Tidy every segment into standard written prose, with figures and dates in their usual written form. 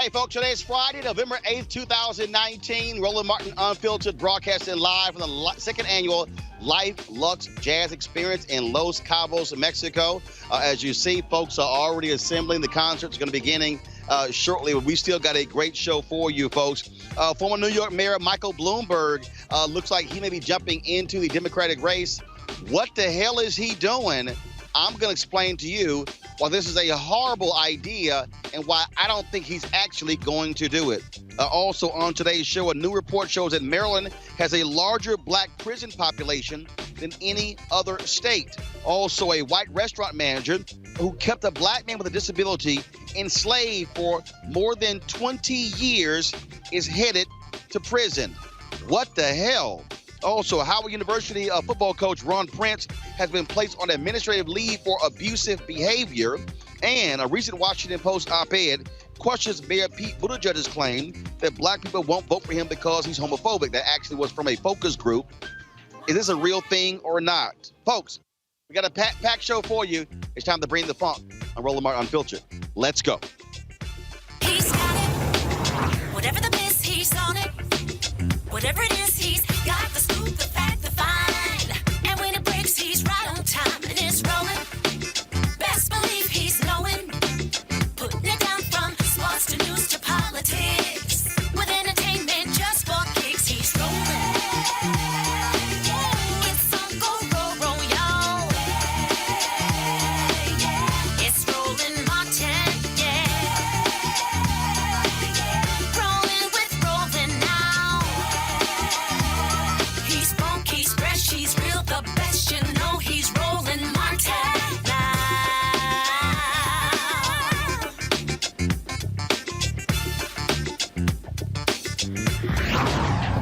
Hey, folks, today is Friday, November 8th, 2019. Roland Martin Unfiltered, broadcasting live from the second annual Luxe Jazz Experience in Los Cabos, Mexico. As you see, folks are already assembling. The concert's going to be beginning shortly, but we still got a great show for you, folks. Former New York Mayor Michael Bloomberg looks like he may be jumping into the Democratic race. What the hell is he doing? I'm going to explain to you why this is a horrible idea and why I don't think he's actually going to do it. Also on today's show, a new report shows that Maryland has a larger black prison population than any other state. Also, a white restaurant manager who kept a black man with a disability enslaved for more than 20 years is headed to prison. What the hell? Also, Howard University football coach Ron Prince has been placed on administrative leave for abusive behavior. And a recent Washington Post op-ed questions Mayor Pete Buttigieg's claim that black people won't vote for him because he's homophobic. That actually was from a focus group. Is this a real thing or not? Folks, we got a packed show for you. It's time to bring the funk on Roland Martin Unfiltered. Let's go. He's got it. Whatever the miss, he's on it. Whatever it is, he's got the scoop, the fact, the find. And when it breaks, he's right on time and it's rolling. Best believe he's knowing. Putting it down from sports to news to politics. With entertainment just for kicks, he's rolling. It's on go, y'all. It's Roland Martin, Rolling with Roland now. He's funky, he's fresh, he's real, the best, you know he's Roland Martin now.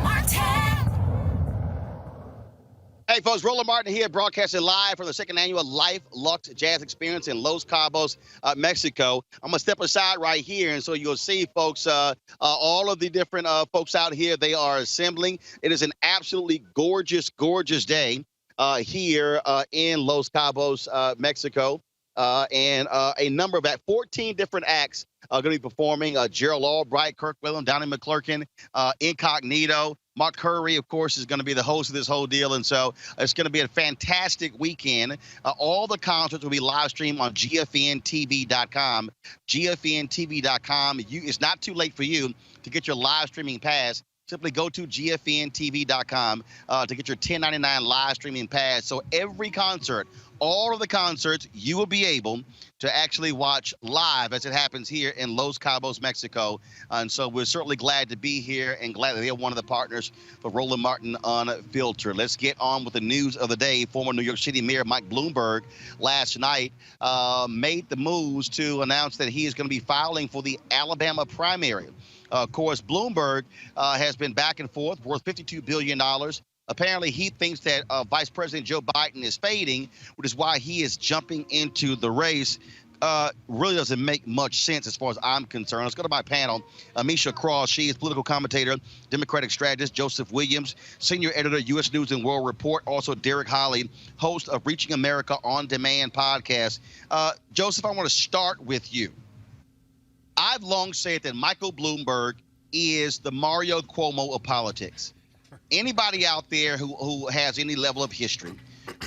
Martin. Hey, folks, Roland Martin here, broadcasting live from the second annual Luxe Jazz Experience in Los Cabos, Mexico. I'm going to step aside right here, and so you'll see, folks, all of the different folks out here, they are assembling. It is an absolutely gorgeous, gorgeous day here in Los Cabos, Mexico. And a number of 14 different acts are going to be performing. Gerald Albright, Kirk Whalum, Donnie McClurkin, Incognito. Mark Curry, of course, is going to be the host of this whole deal. And so it's going to be a fantastic weekend. All the concerts will be live streamed on GFNTV.com. GFNTV.com. It's not too late for you to get your live streaming pass. Simply go to GFNTV.com to get your $10.99 live streaming pass. So every concert, all of the concerts, you will be able to actually watch live as it happens here in Los Cabos, Mexico. And so we're certainly glad to be here and glad that they're one of the partners for Roland Martin Unfiltered. Let's get on with the news of the day. Former New York City Mayor Mike Bloomberg last night made the moves to announce that he is going to be filing for the Alabama primary. Of course, Bloomberg has been back and forth, worth $52 billion. Apparently, he thinks that Vice President Joe Biden is fading, which is why he is jumping into the race. Really doesn't make much sense as far as I'm concerned. Let's go to my panel. Misha Cross, she is political commentator, Democratic strategist. Joseph Williams, senior editor, U.S. News and World Report. Also, Derek Holley, host of Reaching America On Demand podcast. Joseph, I want to start with you. I've long said that Michael Bloomberg is the Mario Cuomo of politics. Anybody out there who has any level of history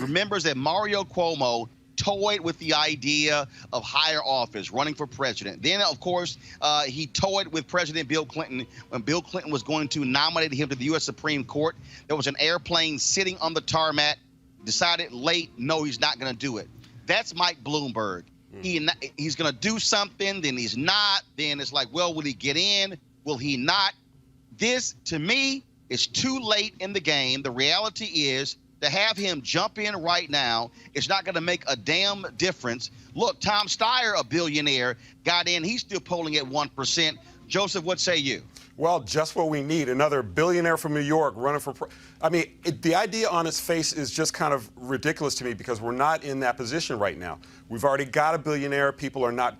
remembers that Mario Cuomo toyed with the idea of higher office, running for president. Then, of course, he toyed with President Bill Clinton when Bill Clinton was going to nominate him to the U.S. Supreme Court. There was an airplane sitting on the tarmac, decided late, no, he's not going to do it. That's Mike Bloomberg. He's going to do something, then he's not. Then it's like, well, will he get in? Will he not? This, to me, is too late in the game. The reality is to have him jump in right now, it's not going to make a damn difference. Look, Tom Steyer, a billionaire, got in. He's still polling at 1%. Joseph, what say you? Well, just what we need. Another billionaire from New York running for the idea on its face is just kind of ridiculous to me because we're not in that position right now. We've already got a billionaire. People are not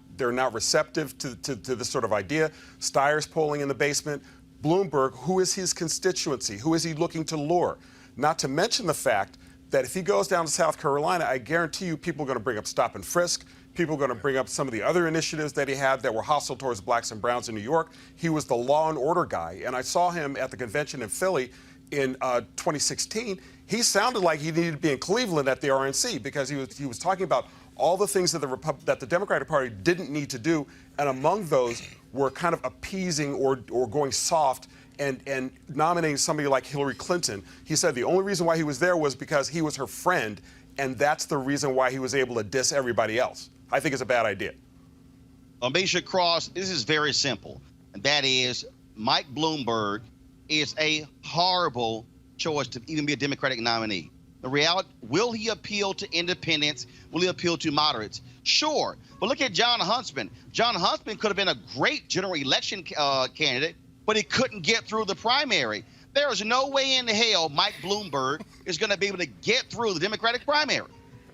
receptive to this sort of idea. Steyer's polling in the basement. Bloomberg, who is his constituency? Who is he looking to lure? Not to mention the fact that if he goes down to South Carolina, I guarantee you people are going to bring up stop and frisk. People are going to bring up some of the other initiatives that he had that were hostile towards blacks and browns in New York. He was the law and order guy. And I saw him at the convention in Philly in 2016. He sounded like he needed to be in Cleveland at the RNC because he was talking about all the things that the Democratic Party didn't need to do. And among those were kind of appeasing or going soft and nominating somebody like Hillary Clinton. He said the only reason why he was there was because he was her friend, and that's the reason why he was able to diss everybody else. I think it's a bad idea. Amisha Cross, this is very simple, and that is Mike Bloomberg is a horrible choice to even be a Democratic nominee. The reality, will he appeal to independents? Will he appeal to moderates? Sure, but look at John Huntsman. John Huntsman could have been a great general election candidate, but he couldn't get through the primary. There is no way in hell Mike Bloomberg is going to be able to get through the Democratic primary.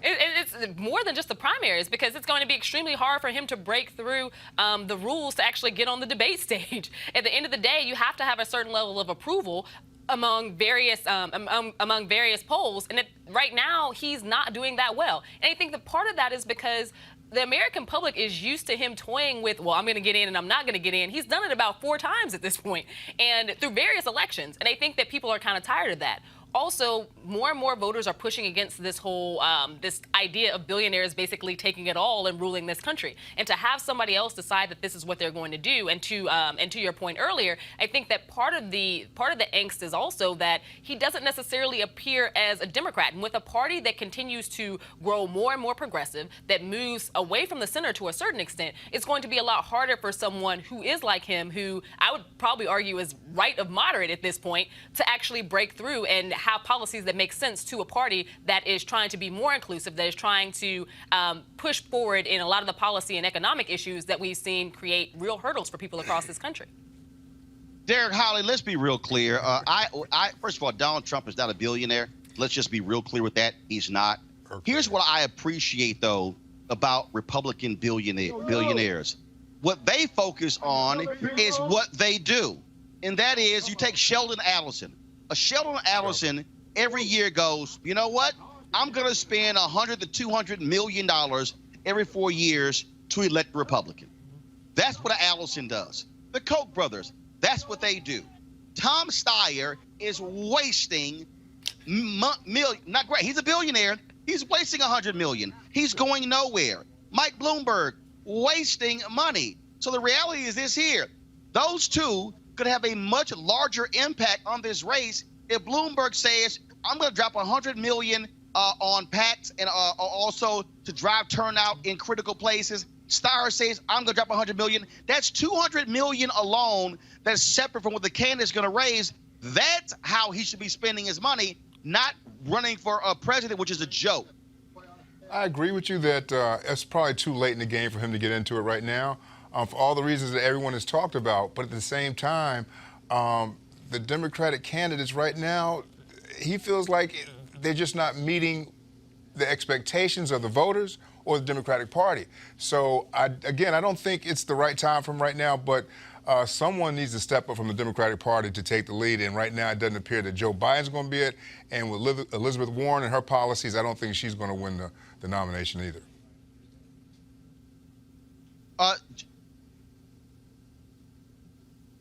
It's more than just the primaries, because it's going to be extremely hard for him to break through the rules to actually get on the debate stage. At the end of the day, you have to have a certain level of approval among various polls, and right now he's not doing that well. And I think that part of that is because the American public is used to him toying with, well, I'm going to get in and I'm not going to get in. He's done it about 4 times at this point, and through various elections. And I think that people are kind of tired of that. Also, more and more voters are pushing against this whole this idea of billionaires basically taking it all and ruling this country. And to have somebody else decide that this is what they're going to do, and to your point earlier, I think that part of the angst is also that he doesn't necessarily appear as a Democrat. And with a party that continues to grow more and more progressive, that moves away from the center to a certain extent, it's going to be a lot harder for someone who is like him, who I would probably argue is right of moderate at this point, to actually break through and have policies that make sense to a party that is trying to be more inclusive, that is trying to push forward in a lot of the policy and economic issues that we've seen create real hurdles for people across this country. Derek Holly, let's be real clear. First of all, Donald Trump is not a billionaire. Let's just be real clear with that. He's not. Here's what I appreciate, though, about Republican billionaires. What they focus on is what they do. And that is, you take Sheldon Adelson. Sheldon Adelson every year goes, you know what? I'm going to spend $100 to $200 million every 4 years to elect a Republican. That's what Adelson does. The Koch brothers, that's what they do. Tom Steyer is wasting not great. He's a billionaire. He's wasting $100 million. He's going nowhere. Mike Bloomberg, wasting money. So the reality is this here. Those two could have a much larger impact on this race if Bloomberg says, I'm going to drop $100 million on PACs and also to drive turnout in critical places. Steyer says, I'm going to drop $100 million. That's $200 million alone that's separate from what the candidate is going to raise. That's how he should be spending his money, not running for a president, which is a joke. I agree with you that it's probably too late in the game for him to get into it right now. For all the reasons that everyone has talked about. But at the same time, the Democratic candidates right now, he feels like they're just not meeting the expectations of the voters or the Democratic Party. So, again, I don't think it's the right time for him right now, but someone needs to step up from the Democratic Party to take the lead. And right now it doesn't appear that Joe Biden's going to be it. And with Elizabeth Warren and her policies, I don't think she's going to win the nomination either.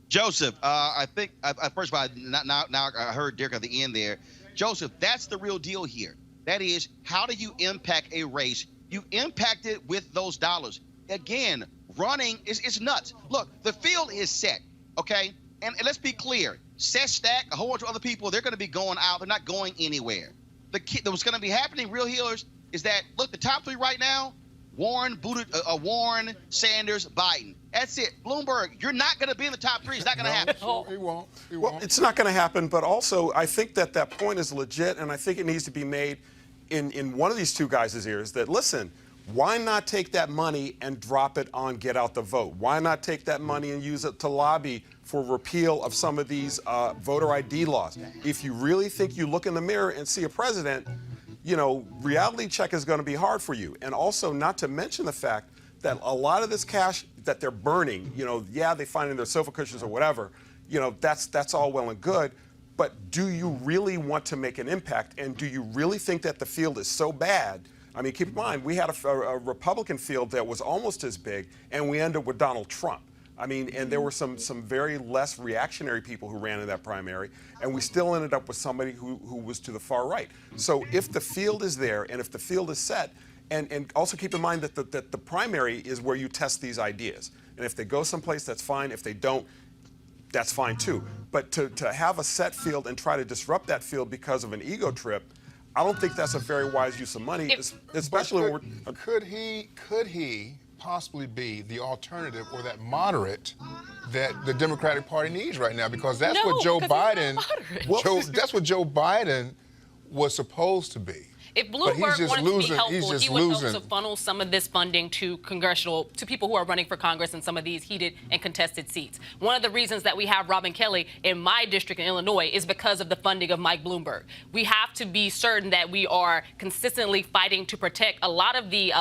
Joseph, I think, first of all, now I heard Derek at the end there. Joseph, that's the real deal here. That is, how do you impact a race? You impact it with those dollars. Again, running is nuts. Look, the field is set, okay? And let's be clear. Seth Stack, a whole bunch of other people, they're going to be going out. They're not going anywhere. What's going to be happening, real healers, is that, look, the top 3 right now, Warren, Sanders, Biden. That's it. Bloomberg, you're not going to be in the top 3. It's not going to happen. He won't. Well, it's not going to happen, but also I think that point is legit, and I think it needs to be made in one of these two guys' ears that, listen, why not take that money and drop it on Get Out the Vote? Why not take that money and use it to lobby for repeal of some of these voter ID laws? If you really think you look in the mirror and see a president, you know, reality check is going to be hard for you. And also, not to mention the fact that a lot of this cash that they're burning, you know, yeah, they find in their sofa cushions or whatever, you know, that's all well and good. But do you really want to make an impact? And do you really think that the field is so bad? I mean, keep in mind, we had a Republican field that was almost as big, and we ended up with Donald Trump. I mean, and there were some very less reactionary people who ran in that primary, and we still ended up with somebody who was to the far right. So if the field is there, and if the field is set, and also keep in mind that the primary is where you test these ideas. And if they go someplace, that's fine. If they don't, that's fine too. But to have a set field and try to disrupt that field because of an ego trip, I don't think that's a very wise use of money, especially when we're... Could he possibly be the alternative or that moderate that the Democratic Party needs right now? Because that's what Joe Biden... that's what Joe Biden was supposed to be. If Bloomberg wanted to be helpful, he would help to funnel some of this funding to people who are running for Congress in some of these heated and contested seats. One of the reasons that we have Robin Kelly in my district in Illinois is because of the funding of Mike Bloomberg. We have to be certain that we are consistently fighting to protect a lot of the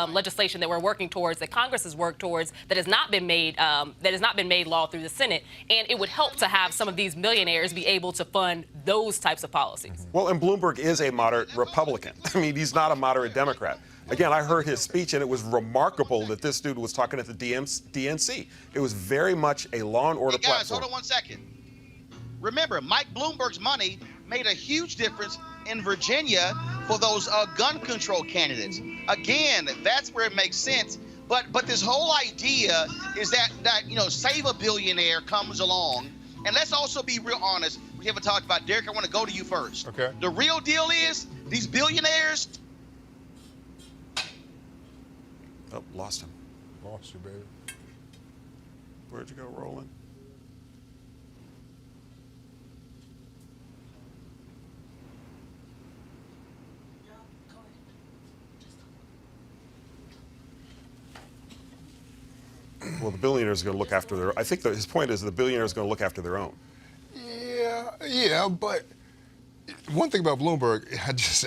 legislation that we're working towards, that Congress has worked towards, that has not been made law through the Senate. And it would help to have some of these millionaires be able to fund those types of policies. Well, and Bloomberg is a moderate Republican. I mean, he's not a moderate Democrat. Again, I heard his speech, and it was remarkable that this dude was talking at the DNC. It was very much a law and order hey guys, platform. Hold on one second. Remember, Mike Bloomberg's money made a huge difference in Virginia for those gun control candidates. Again, that's where it makes sense. But this whole idea is that Save a Billionaire comes along. And let's also be real honest. We haven't talked about Derek. I want to go to you first. Okay. The real deal is these billionaires. Oh, lost him. Lost you, baby. Where'd you go, Roland? Well, the billionaires are going to look after their. I think his point is the billionaires are going to look after their own. Yeah, but one thing about Bloomberg,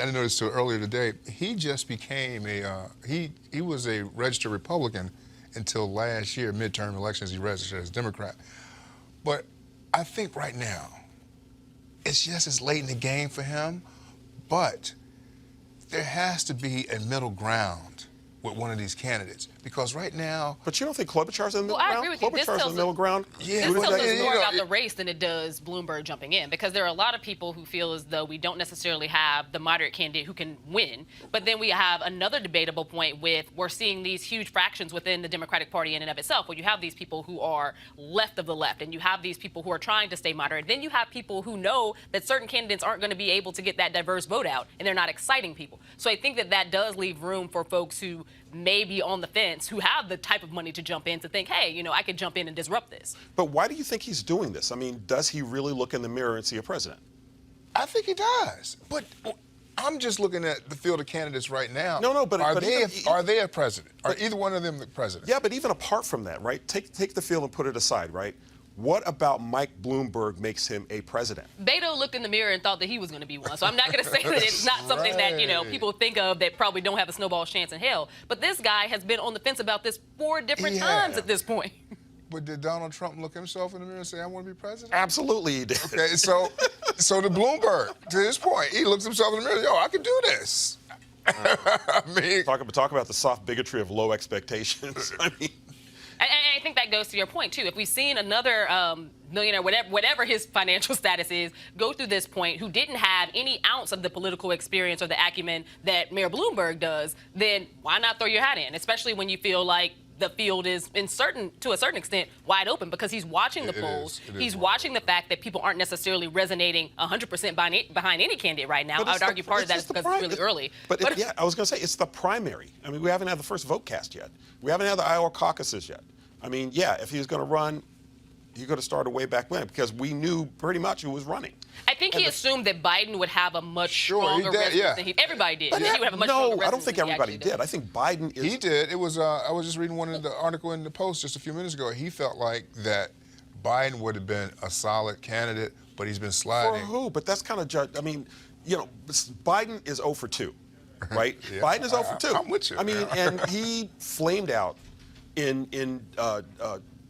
I noticed earlier today, he just became he was a registered Republican until last year, midterm elections, he registered as Democrat. But I think right now, it's just as late in the game for him, but there has to be a middle ground with one of these candidates, because right now... But you don't think Klobuchar's in the middle ground? I agree with you. Klobuchar's in the middle ground? Yeah. This tells us more about the race than it does Bloomberg jumping in, because there are a lot of people who feel as though we don't necessarily have the moderate candidate who can win. But then we have another debatable point with we're seeing these huge fractions within the Democratic Party in and of itself, where you have these people who are left of the left, and you have these people who are trying to stay moderate. Then you have people who know that certain candidates aren't going to be able to get that diverse vote out, and they're not exciting people. So I think that does leave room for folks who may be on the fence, who have the type of money to jump in to think, hey, I could jump in and disrupt this. But why do you think he's doing this? I mean, does he really look in the mirror and see a president? I think he does. But I'm just looking at the field of candidates right now. No, but are they a president? Are either one of them the president? Yeah, but even apart from that, right? Take the field and put it aside, right? What about Mike Bloomberg makes him a president? Beto looked in the mirror and thought that he was going to be one. So I'm not going to say that it's not something that, people think of that probably don't have a snowball's chance in hell. But this guy has been on the fence about this 4 different times at this point. But did Donald Trump look himself in the mirror and say, I want to be president? Absolutely he did. Okay, so to Bloomberg, to this point, he looks himself in the mirror, yo, I can do this. I mean... Talk about the soft bigotry of low expectations. I mean... And I think that goes to your point, too. If we've seen another millionaire, whatever his financial status is, go through this point who didn't have any ounce of the political experience or the acumen that Mayor Bloomberg does, then why not throw your hat in, especially when you feel like the field is to a certain extent wide open, because he's watching the polls. He's watching the fact that people aren't necessarily resonating 100% behind any candidate right now. I would argue part of that is because it's really early. But I was going to say, it's the primary. I mean, we haven't had the first vote cast yet. We haven't had the Iowa caucuses yet. I mean, yeah, if he was going to run, he could have started way back when, because we knew pretty much who was running. I think he assumed that Biden would have a much stronger resonance than everybody did. He would have a much stronger resonance. I don't think everybody did. I think Biden is... He did. It was. I was just reading one of the article in the Post just a few minutes ago. He felt like that Biden would have been a solid candidate, but he's been sliding. For who? But that's kind of... I mean, Biden is 0 for 2, right? Yeah, Biden is 0 for 2. I'm with you. I mean, and he flamed out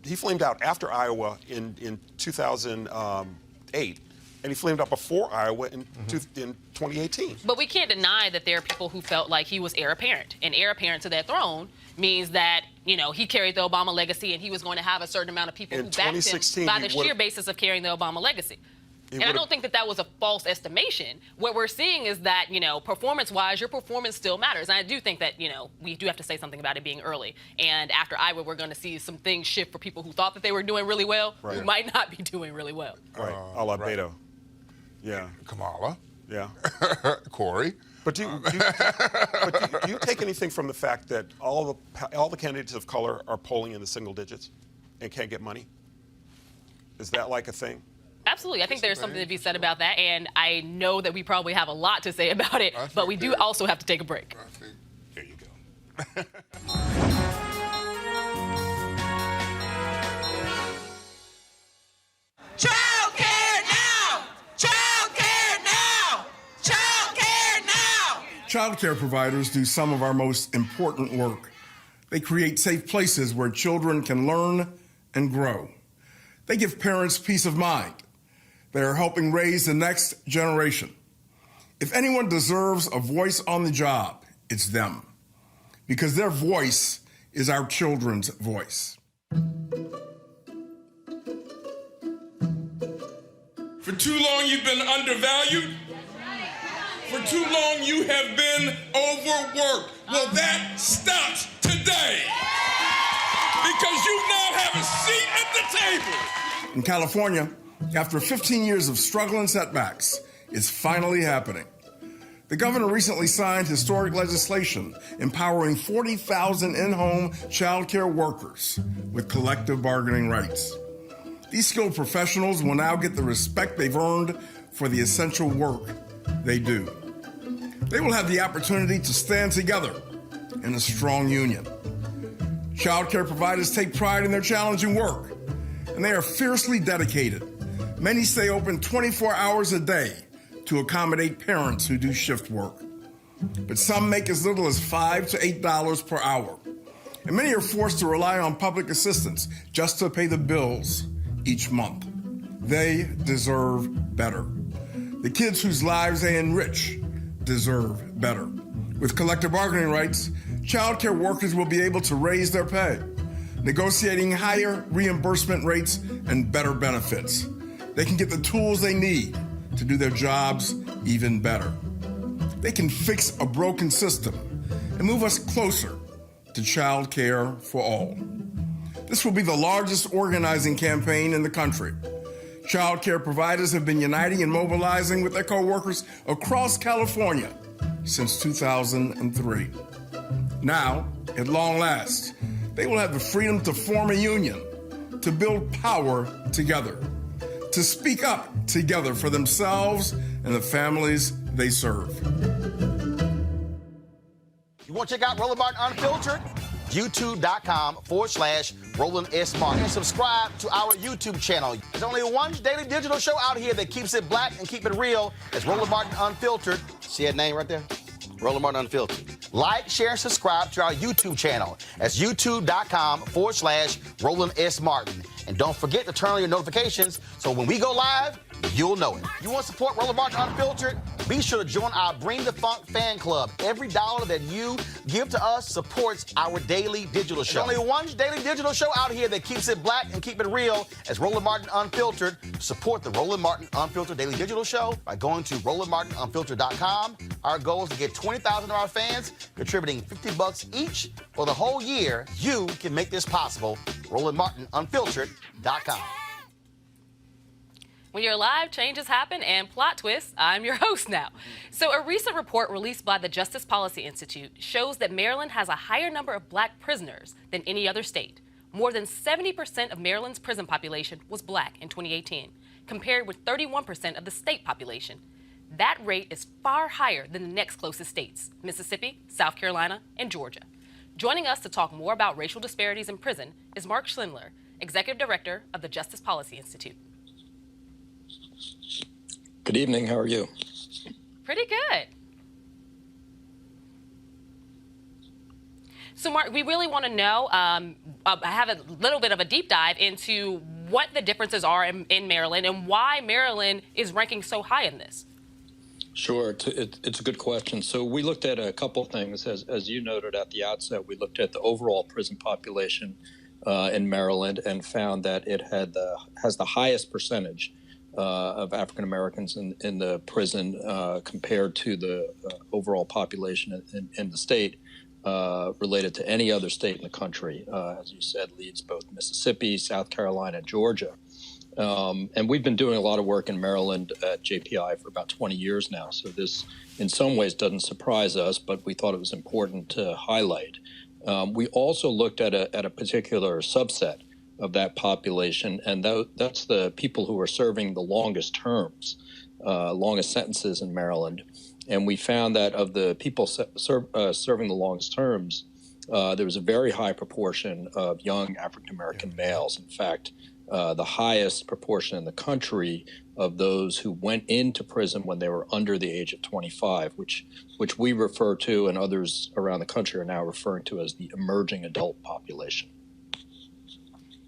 he flamed out after Iowa in 2008, and he flamed out before Iowa in 2018. But we can't deny that there are people who felt like he was heir apparent. And heir apparent to that throne means that, you know, he carried the Obama legacy and he was going to have a certain amount of people who backed him by the sheer basis of carrying the Obama legacy. And I don't think that that was a false estimation. What we're seeing is that, you know, performance-wise, your performance still matters. And I do think that, you know, we do have to say something about it being early. And after Iowa, we're going to see some things shift for people who thought that they were doing really well, who might not be doing really well. Right, a la Beto. Yeah. Kamala. Yeah. Corey. But do you take anything from the fact that all the candidates of color are polling in the single digits and can't get money? Is that like a thing? Absolutely. I think there's something to be said about that, and I know that we probably have a lot to say about it, but we do also have to take a break. There you go. Child care now! Child care now! Child care now! Child care providers do some of our most important work. They create safe places where children can learn and grow. They give parents peace of mind. They are helping raise the next generation. If anyone deserves a voice on the job, it's them. Because their voice is our children's voice. For too long, you've been undervalued. For too long, you have been overworked. Well, that stops today. Because you now have a seat at the table. In California, after 15 years of struggle and setbacks, it's finally happening. The governor recently signed historic legislation empowering 40,000 in-home child care workers with collective bargaining rights. These skilled professionals will now get the respect they've earned for the essential work they do. They will have the opportunity to stand together in a strong union. Child care providers take pride in their challenging work, and they are fiercely dedicated. Many stay open 24 hours a day to accommodate parents who do shift work. But some make as little as $5 to $8 per hour. And many are forced to rely on public assistance just to pay the bills each month. They deserve better. The kids whose lives they enrich deserve better. With collective bargaining rights, child care workers will be able to raise their pay, negotiating higher reimbursement rates and better benefits. They can get the tools they need to do their jobs even better. They can fix a broken system and move us closer to child care for all. This will be the largest organizing campaign in the country. Child care providers have been uniting and mobilizing with their co-workers across California since 2003. Now, at long last, they will have the freedom to form a union, to build power together, to speak up together for themselves and the families they serve. You want to check out Roland Martin Unfiltered? YouTube.com/Roland S. Martin. And subscribe to our YouTube channel. There's only one daily digital show out here that keeps it black and keep it real. It's Roland Martin Unfiltered. See that name right there? Roland Martin Unfiltered. Like, share, and subscribe to our YouTube channel. That's YouTube.com/Roland S. Martin. And don't forget to turn on your notifications so when we go live, you'll know it. You want to support Roland Martin Unfiltered? Be sure to join our Bring the Funk fan club. Every dollar that you give to us supports our daily digital show. There's only one daily digital show out here that keeps it black and keep it real. It's Roland Martin Unfiltered. Support the Roland Martin Unfiltered daily digital show by going to RolandMartinUnfiltered.com. Our goal is to get 20,000 of our fans contributing $50 each for the whole year. You can make this possible. RolandMartinUnfiltered.com. When you're live, changes happen and plot twists. I'm your host now. So a recent report released by the Justice Policy Institute shows that Maryland has a higher number of black prisoners than any other state. More than 70% of Maryland's prison population was black in 2018, compared with 31% of the state population. That rate is far higher than the next closest states, Mississippi, South Carolina, and Georgia. Joining us to talk more about racial disparities in prison is Mark Schindler, Executive Director of the Justice Policy Institute. Good evening. How are you? Pretty good. So, Mark, we really want to know, I have a little bit of a deep dive into what the differences are in Maryland and why Maryland is ranking so high in this. Sure, it's a good question. So we looked at a couple things. As you noted at the outset, we looked at the overall prison population in Maryland and found that it has the highest percentage of African Americans in the prison compared to the overall population in the state related to any other state in the country. As you said, leads both Mississippi, South Carolina, and Georgia. And we've been doing a lot of work in Maryland at JPI for about 20 years now. So this, in some ways, doesn't surprise us, but we thought it was important to highlight. We also looked at a particular subset of that population, and that's the people who are serving the longest terms, longest sentences in Maryland. And we found that of the people serving the longest terms, there was a very high proportion of young African-American males. In fact, the highest proportion in the country of those who went into prison when they were under the age of 25, which we refer to and others around the country are now referring to as the emerging adult population.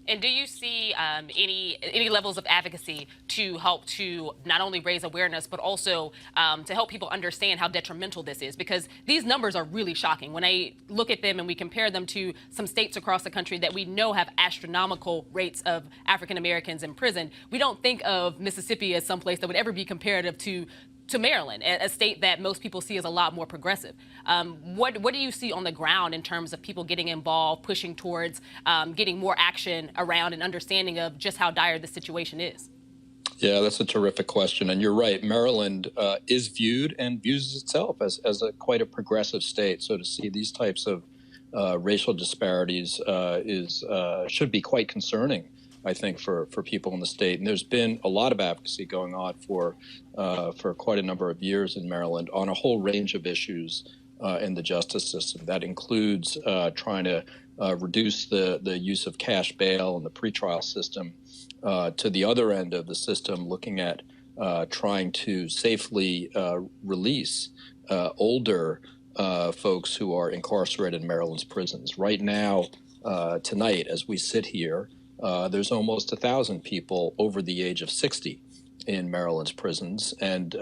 And do you see any levels of advocacy to help to not only raise awareness, but also to help people understand how detrimental this is? Because these numbers are really shocking. When I look at them and we compare them to some states across the country that we know have astronomical rates of African Americans in prison, we don't think of Mississippi as someplace that would ever be comparative to Maryland, a state that most people see as a lot more progressive. What do you see on the ground in terms of people getting involved, pushing towards getting more action around an understanding of just how dire the situation is? Yeah, that's a terrific question. And you're right. Maryland is viewed and views itself as quite a progressive state. So to see these types of racial disparities should be quite concerning, I think, for people in the state. And there's been a lot of advocacy going on for quite a number of years in Maryland on a whole range of issues in the justice system. That includes trying to reduce the use of cash bail in the pretrial system, to the other end of the system, looking at trying to safely release older folks who are incarcerated in Maryland's prisons. Right now, tonight, as we sit here, there's almost 1,000 people over the age of 60 in Maryland's prisons, and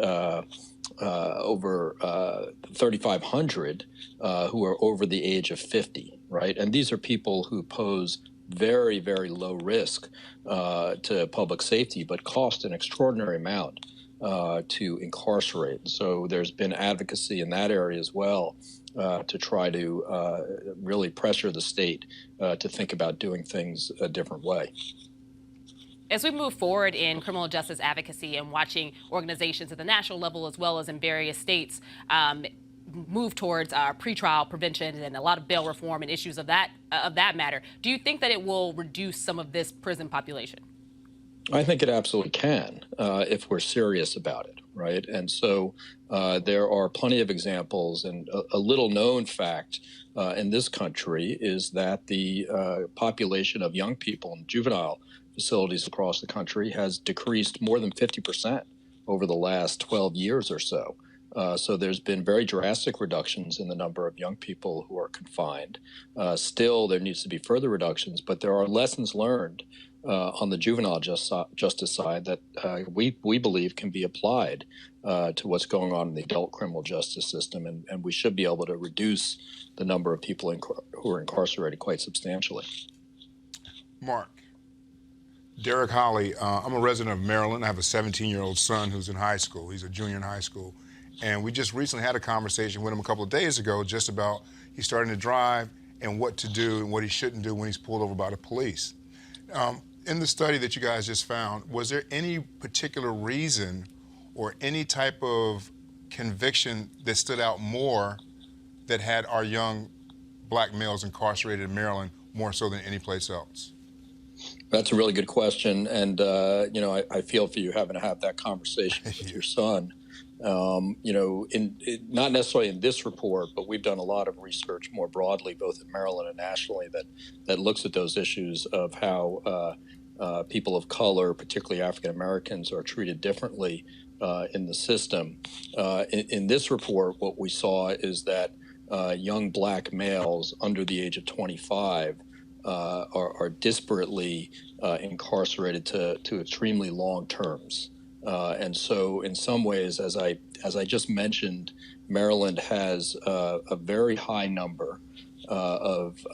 over 3,500 who are over the age of 50, right? And these are people who pose very, very low risk to public safety, but cost an extraordinary amount to incarcerate. So there's been advocacy in that area as well to try to really pressure the state to think about doing things a different way. As we move forward in criminal justice advocacy and watching organizations at the national level as well as in various states move towards pretrial prevention and a lot of bail reform and issues of that matter, do you think that it will reduce some of this prison population? I think it absolutely can if we're serious about it, right? And so there are plenty of examples, and a little known fact in this country is that the population of young people in juvenile facilities across the country has decreased more than 50% over the last 12 years or so. So there's been very drastic reductions in the number of young people who are confined. Still, there needs to be further reductions, but there are lessons learned on the juvenile justice side that we believe can be applied to what's going on in the adult criminal justice system, and we should be able to reduce the number of people who are incarcerated quite substantially. Mark, Derek Holly, I'm a resident of Maryland. I have a 17-year-old son who's in high school. He's a junior in high school. And we just recently had a conversation with him a couple of days ago just about he's starting to drive and what to do and what he shouldn't do when he's pulled over by the police. In the study that you guys just found, was there any particular reason or any type of conviction that stood out more that had our young black males incarcerated in Maryland more so than any place else? That's a really good question, and I feel for you having to have that conversation with your son. Not necessarily in this report, but we've done a lot of research more broadly, both in Maryland and nationally, that looks at those issues of how people of color, particularly African Americans, are treated differently in the system. In this report, what we saw is that young black males under the age of 25 are disparately incarcerated to extremely long terms. And so in some ways, as I just mentioned, Maryland has a very high number of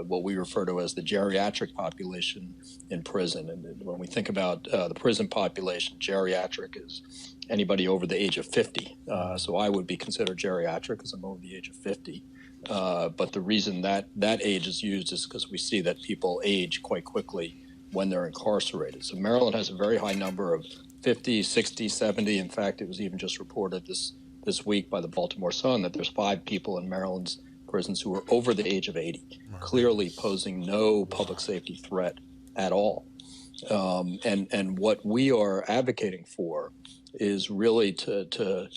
what we refer to as the geriatric population in prison. And when we think about the prison population, geriatric is anybody over the age of 50. So I would be considered geriatric because I'm over the age of 50. But the reason that age is used is because we see that people age quite quickly when they're incarcerated. So Maryland has a very high number of 50, 60, 70. In fact, it was even just reported this week by the Baltimore Sun that there's 5 people in Maryland's prisons who are over the age of 80, clearly posing no public safety threat at all. And what we are advocating for is really to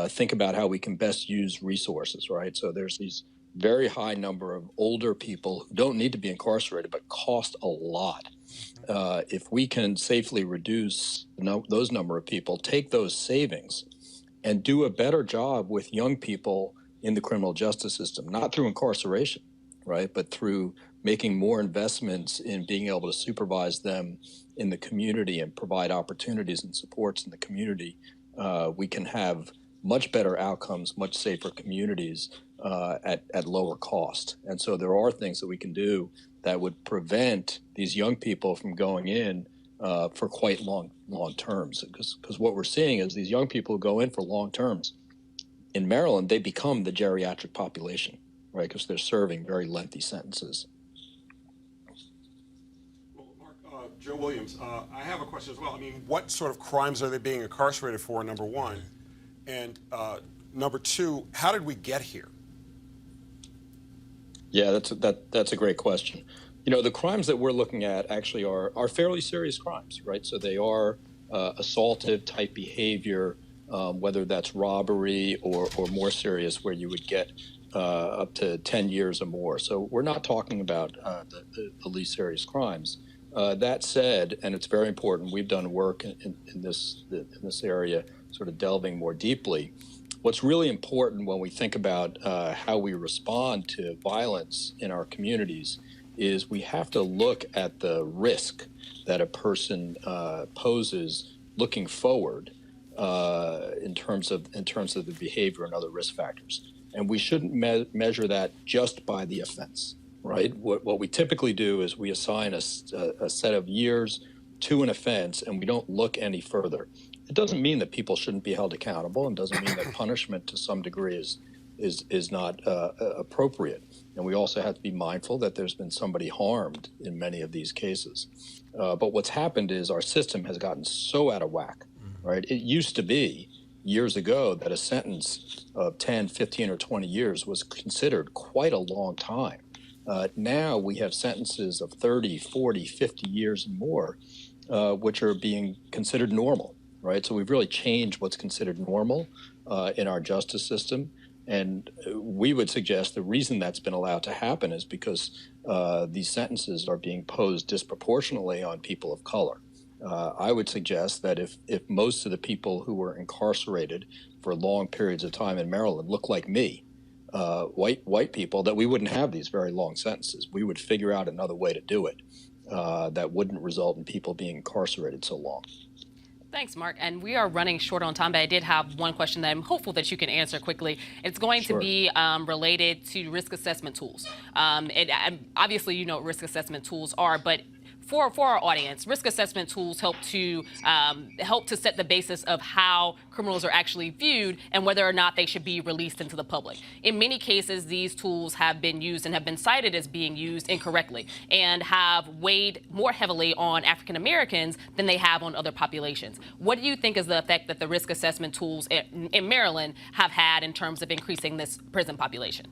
think about how we can best use resources, right? So there's these very high number of older people who don't need to be incarcerated but cost a lot. If we can safely reduce those number of people, take those savings and do a better job with young people in the criminal justice system, not through incarceration, right, but through making more investments in being able to supervise them in the community and provide opportunities and supports in the community, we can have much better outcomes, much safer communities at lower cost. And so there are things that we can do that would prevent these young people from going in for quite long terms. Because what we're seeing is these young people who go in for long terms, in Maryland, they become the geriatric population, right, because they're serving very lengthy sentences. Well, Mark, Joe Williams, I have a question as well. I mean, what sort of crimes are they being incarcerated for, number one? And number two, how did we get here? Yeah, that's a great question. You know, the crimes that we're looking at actually are fairly serious crimes, right? So they are assaultive type behavior, whether that's robbery or more serious, where you would get up to 10 years or more. So we're not talking about the least serious crimes. That said, and it's very important, we've done work in this area, sort of delving more deeply. What's really important when we think about how we respond to violence in our communities is we have to look at the risk that a person poses looking forward in terms of the behavior and other risk factors. And we shouldn't measure that just by the offense, right? What we typically do is we assign a set of years to an offense and we don't look any further. It doesn't mean that people shouldn't be held accountable, and doesn't mean that punishment to some degree is not appropriate. And we also have to be mindful that there's been somebody harmed in many of these cases. But what's happened is our system has gotten so out of whack, right? It used to be years ago that a sentence of 10, 15, or 20 years was considered quite a long time. Now we have sentences of 30, 40, 50 years and more, which are being considered normal. Right, so we've really changed what's considered normal in our justice system, and we would suggest the reason that's been allowed to happen is because these sentences are being posed disproportionately on people of color. I would suggest that if most of the people who were incarcerated for long periods of time in Maryland look like me, white people, that we wouldn't have these very long sentences. We would figure out another way to do it that wouldn't result in people being incarcerated so long. Thanks, Mark. And we are running short on time, but I did have one question that I'm hopeful that you can answer quickly. It's going to be related to risk assessment tools. Obviously, you know what risk assessment tools are, but for our audience, risk assessment tools help to set the basis of how criminals are actually viewed and whether or not they should be released into the public. In many cases, these tools have been used and have been cited as being used incorrectly and have weighed more heavily on African Americans than they have on other populations. What do you think is the effect that the risk assessment tools in Maryland have had in terms of increasing this prison population?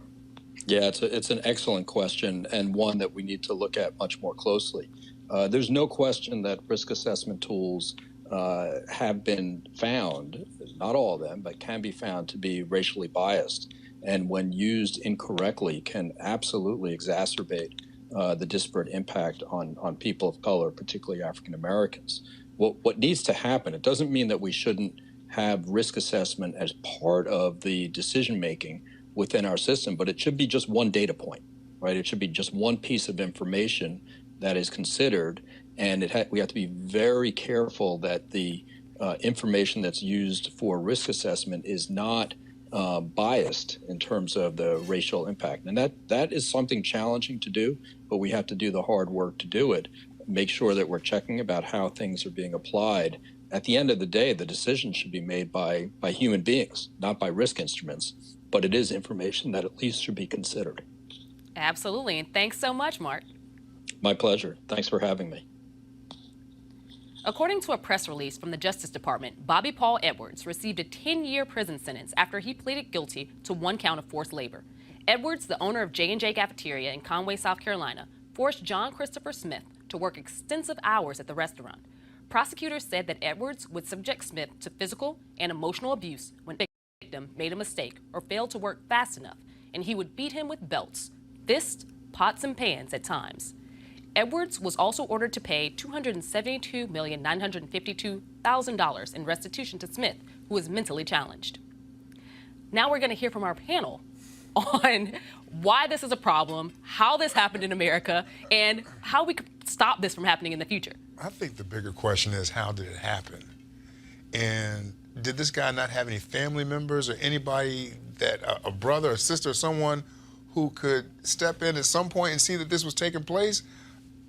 Yeah, it's an excellent question and one that we need to look at much more closely. There's no question that risk assessment tools have been found, not all of them, but can be found to be racially biased, and when used incorrectly can absolutely exacerbate the disparate impact on people of color, particularly African Americans. What needs to happen, it doesn't mean that we shouldn't have risk assessment as part of the decision making within our system, but it should be just one data point, right? It should be just one piece of information that is considered, and we have to be very careful that the information that's used for risk assessment is not biased in terms of the racial impact. And that is something challenging to do, but we have to do the hard work to do it. Make sure that we're checking about how things are being applied. At the end of the day, the decision should be made by human beings, not by risk instruments, but it is information that at least should be considered. Absolutely, and thanks so much, Mark. My pleasure. Thanks for having me. According to a press release from the Justice Department, Bobby Paul Edwards received a 10-year prison sentence after he pleaded guilty to 1 count of forced labor. Edwards, the owner of J&J Cafeteria in Conway, South Carolina, forced John Christopher Smith to work extensive hours at the restaurant. Prosecutors said that Edwards would subject Smith to physical and emotional abuse when the victim made a mistake or failed to work fast enough, and he would beat him with belts, fists, pots, and pans at times. Edwards was also ordered to pay $272,952,000 in restitution to Smith, who is mentally challenged. Now we're going to hear from our panel on why this is a problem, how this happened in America, and how we could stop this from happening in the future. I think the bigger question is, how did it happen? And did this guy not have any family members or anybody that, a brother, a sister, someone who could step in at some point and see that this was taking place?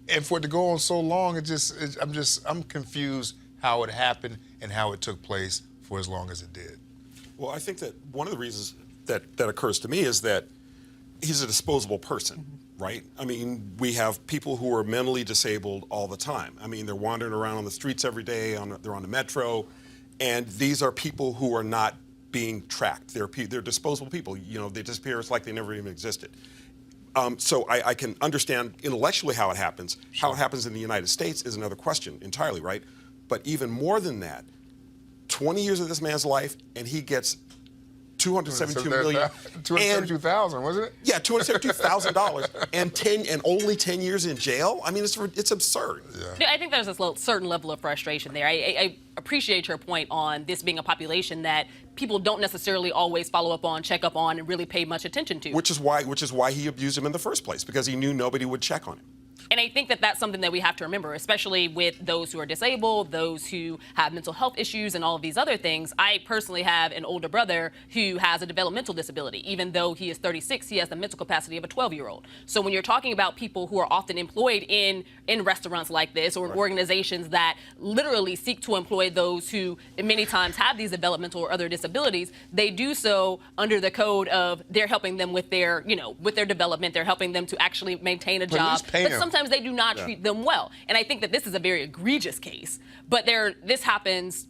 And for it to go on so long, I'm confused how it happened and how it took place for as long as it did. Well, I think that one of the reasons that occurs to me is that he's a disposable person, right? I mean, we have people who are mentally disabled all the time. I mean, they're wandering around on the streets every day, they're on the metro, and these are people who are not being tracked. They're disposable people. You know, they disappear. It's like they never even existed. So I can understand intellectually how it happens. How it happens in the United States is another question entirely, right? But even more than that, 20 years of this man's life, and he gets $272 million. $272,000, wasn't it? Yeah, $272,000 and only 10 years in jail. I mean, it's absurd. Yeah. I think there's a certain level of frustration there. I appreciate your point on this being a population that people don't necessarily always follow up on, check up on, and really pay much attention to. Which is why he abused him in the first place, because he knew nobody would check on him. And I think that that's something that we have to remember, especially with those who are disabled, those who have mental health issues and all of these other things. I personally have an older brother who has a developmental disability. Even though he is 36, he has the mental capacity of a 12-year-old. So when you're talking about people who are often employed in restaurants like this, or organizations that literally seek to employ those who many times have these developmental or other disabilities, they do so under the code of they're helping them with their, with their development. They're helping them to actually maintain a job. But sometimes they do not treat them well. And I think that this is a very egregious case. But this happens,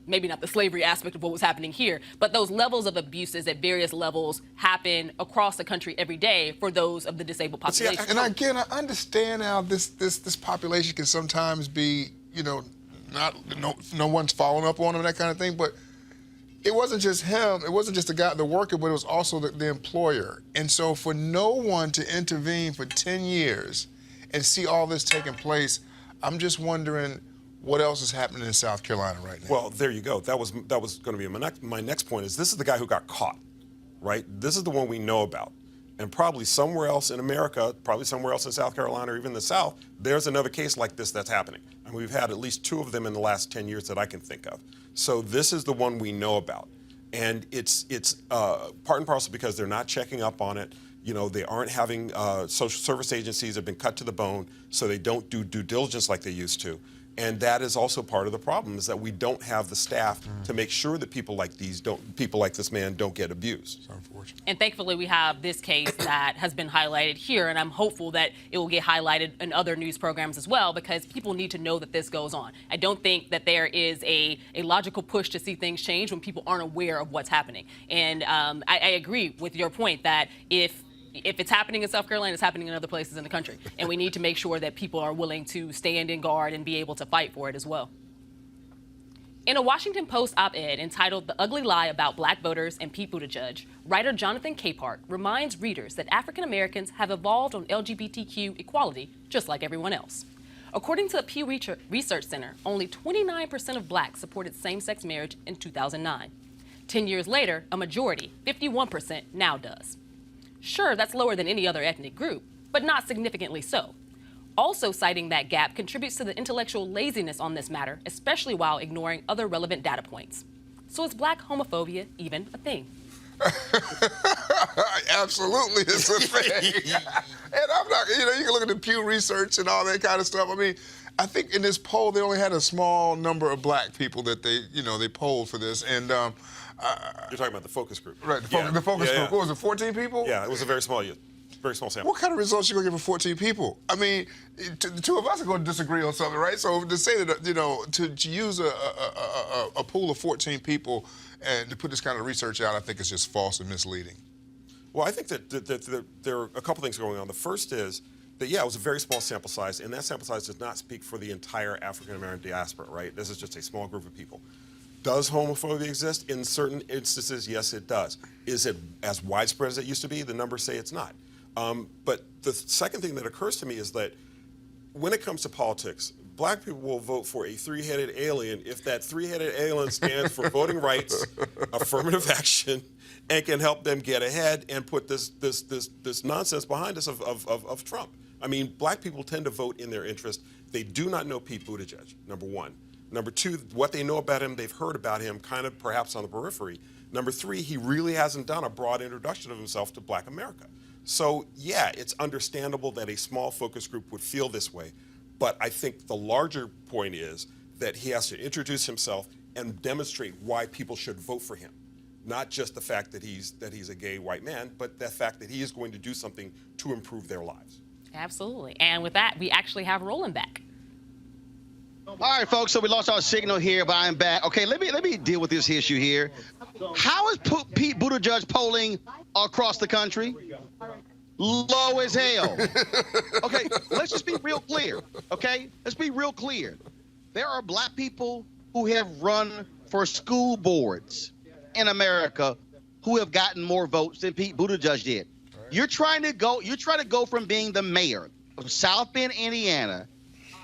maybe not the slavery aspect of what was happening here, but those levels of abuses at various levels happen across the country every day for those of the disabled population. And again, I understand how this population can sometimes be, no one's following up on them, that kind of thing, but it wasn't just him, it wasn't just the worker, but it was also the employer. And so for no one to intervene for 10 years and see all this taking place, I'm just wondering what else is happening in South Carolina right now. Well, there you go. That was going to be my next point. Is this is the guy who got caught, right? This is the one we know about, and probably somewhere else in America, probably somewhere else in South Carolina or even the South, there's another case like this that's happening. And we've had at least 2 of them in the last 10 years that I can think of. So this is the one we know about, and it's part and parcel because they're not checking up on it. They aren't having social service agencies have been cut to the bone, so they don't do due diligence like they used to. And that is also part of the problem, is that we don't have the staff to make sure that people like this man don't get abused. It's unfortunate. And thankfully we have this case that has been highlighted here, and I'm hopeful that it will get highlighted in other news programs as well, because people need to know that this goes on. I don't think that there is a logical push to see things change when people aren't aware of what's happening. And I agree with your point that if it's happening in South Carolina, it's happening in other places in the country. And we need to make sure that people are willing to stand in guard and be able to fight for it as well. In a Washington Post op-ed entitled "The Ugly Lie About Black Voters and Pete Buttigieg," writer Jonathan Capehart reminds readers that African Americans have evolved on LGBTQ equality just like everyone else. According to the Pew Research Center, only 29% of blacks supported same-sex marriage in 2009. 10 years later, a majority, 51%, now does. Sure, that's lower than any other ethnic group, but not significantly so. Also citing that gap contributes to the intellectual laziness on this matter, especially while ignoring other relevant data points. So is black homophobia even a thing? Absolutely, it's a thing. And I'm not, you can look at the Pew Research and all that kind of stuff. I mean, I think in this poll, they only had a small number of black people that they polled for this. And you're talking about the focus group. Right, the focus group. What was it, 14 people? Yeah, it was a very small sample. What kind of results you gonna get for 14 people? I mean, the two of us are gonna disagree on something, right? So to say that, to use a pool of 14 people and to put this kind of research out, I think is just false and misleading. Well, I think that there are a couple things going on. The first is that, yeah, it was a very small sample size, and that sample size does not speak for the entire African-American diaspora, right? This is just a small group of people. Does homophobia exist? In certain instances, yes, it does. Is it as widespread as it used to be? The numbers say it's not. But the second thing that occurs to me is that when it comes to politics, black people will vote for a three-headed alien if that three-headed alien stands for voting rights, affirmative action, and can help them get ahead and put this nonsense behind us of Trump. I mean, black people tend to vote in their interest. They do not know Pete Buttigieg, number one. Number two, what they know about him, they've heard about him kind of perhaps on the periphery. Number three, he really hasn't done a broad introduction of himself to black America. So, yeah, it's understandable that a small focus group would feel this way. But I think the larger point is that he has to introduce himself and demonstrate why people should vote for him. Not just the fact that he's a gay white man, but the fact that he is going to do something to improve their lives. Absolutely. And with that, we actually have Roland back. All right, folks, so we lost our signal here, but I'm back. Okay, let me deal with this issue here. How is Pete Buttigieg polling across the country? Low as hell. Okay, let's just be real clear, okay? Let's be real clear. There are black people who have run for school boards in America who have gotten more votes than Pete Buttigieg did. You're trying to go from being the mayor of South Bend, Indiana,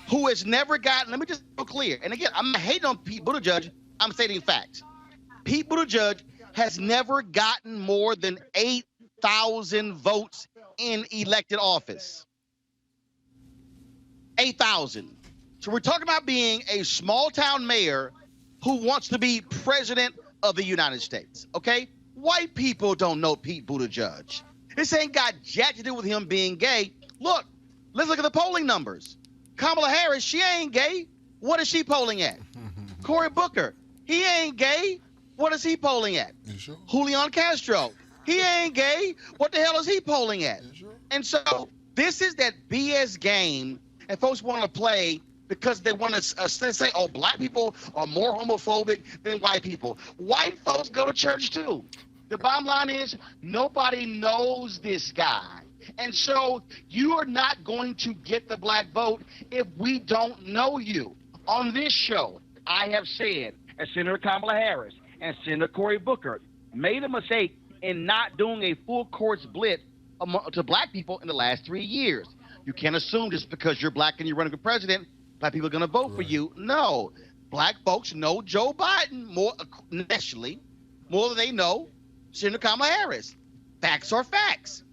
who has never gotten, let me just be clear. And again, I'm not hating on Pete Buttigieg. I'm stating facts. Pete Buttigieg has never gotten more than 8,000 votes in elected office. 8,000. So we're talking about being a small town mayor who wants to be president of the United States, okay? White people don't know Pete Buttigieg. This ain't got jack to do with him being gay. Look, let's look at the polling numbers. Kamala Harris, she ain't gay. What is she polling at? Cory Booker, he ain't gay. What is he polling at? You sure? Julian Castro, he ain't gay. What the hell is he polling at? You sure? And so this is that BS game, and folks want to play because they want to say, oh, black people are more homophobic than white people. White folks go to church too. The bottom line is nobody knows this guy. And so you are not going to get the black vote if we don't know you. On this show, I have said, as Senator Kamala Harris and Senator Cory Booker made a mistake in not doing a full court split to black people in the last 3 years. You can't assume just because you're black and you're running for president, black people are going to vote for you. No. Black folks know Joe Biden more nationally, more than they know Senator Kamala Harris. Facts are facts.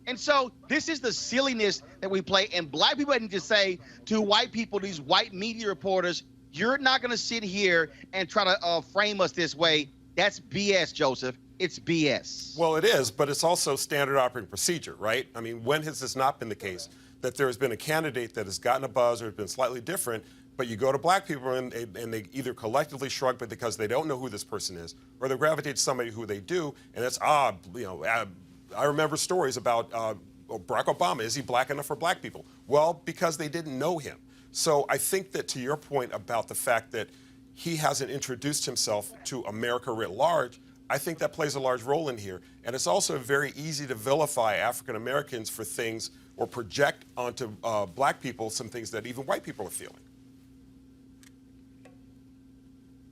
And so this is the silliness that we play. And black people need to say to white people, these white media reporters, you're not going to sit here and try to frame us this way. That's BS, Joseph. It's BS. Well, it is, but it's also standard operating procedure, right? I mean, when has this not been the case? That there has been a candidate that has gotten a buzz or has been slightly different, but you go to black people and they either collectively shrug because they don't know who this person is, or they gravitate to somebody who they do, and it's, I remember stories about Barack Obama. Is he black enough for black people? Well, because they didn't know him. So I think that to your point about the fact that he hasn't introduced himself to America writ large, I think that plays a large role in here. And it's also very easy to vilify African Americans for things or project onto black people some things that even white people are feeling.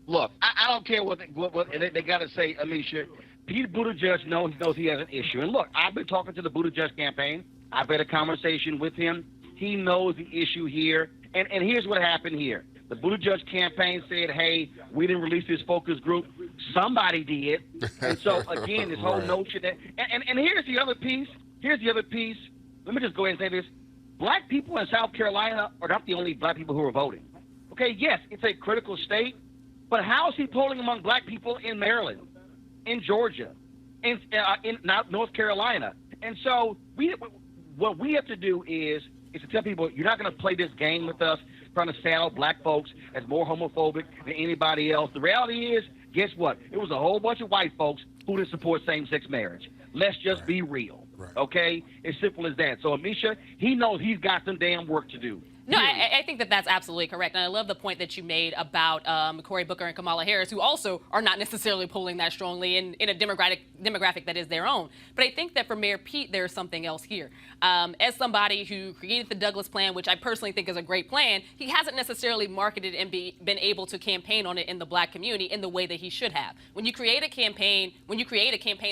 Look, I don't care what they got to say, Alicia. Pete Buttigieg knows he has an issue. And look, I've been talking to the Buttigieg campaign. I've had a conversation with him. He knows the issue here. And here's what happened here. The Buttigieg campaign said, hey, we didn't release this focus group. Somebody did. And so, again, this whole notion that and here's the other piece. Here's the other piece. Let me just go ahead and say this. Black people in South Carolina are not the only black people who are voting. Okay, yes, it's a critical state, but how is he polling among black people in Maryland, in Georgia, in North Carolina? And so what we have to do is to tell people, you're not going to play this game with us, trying to saddle black folks as more homophobic than anybody else. The reality is, guess what? It was a whole bunch of white folks who didn't support same-sex marriage. Let's just be real, okay? As simple as that. So, Amisha, he knows he's got some damn work to do. No, I think that that's absolutely correct. And I love the point that you made about Cory Booker and Kamala Harris, who also are not necessarily polling that strongly in a demographic that is their own. But I think that for Mayor Pete, there's something else here. As somebody who created the Douglas Plan, which I personally think is a great plan, he hasn't necessarily marketed and been able to campaign on it in the black community in the way that he should have. When you create a campaign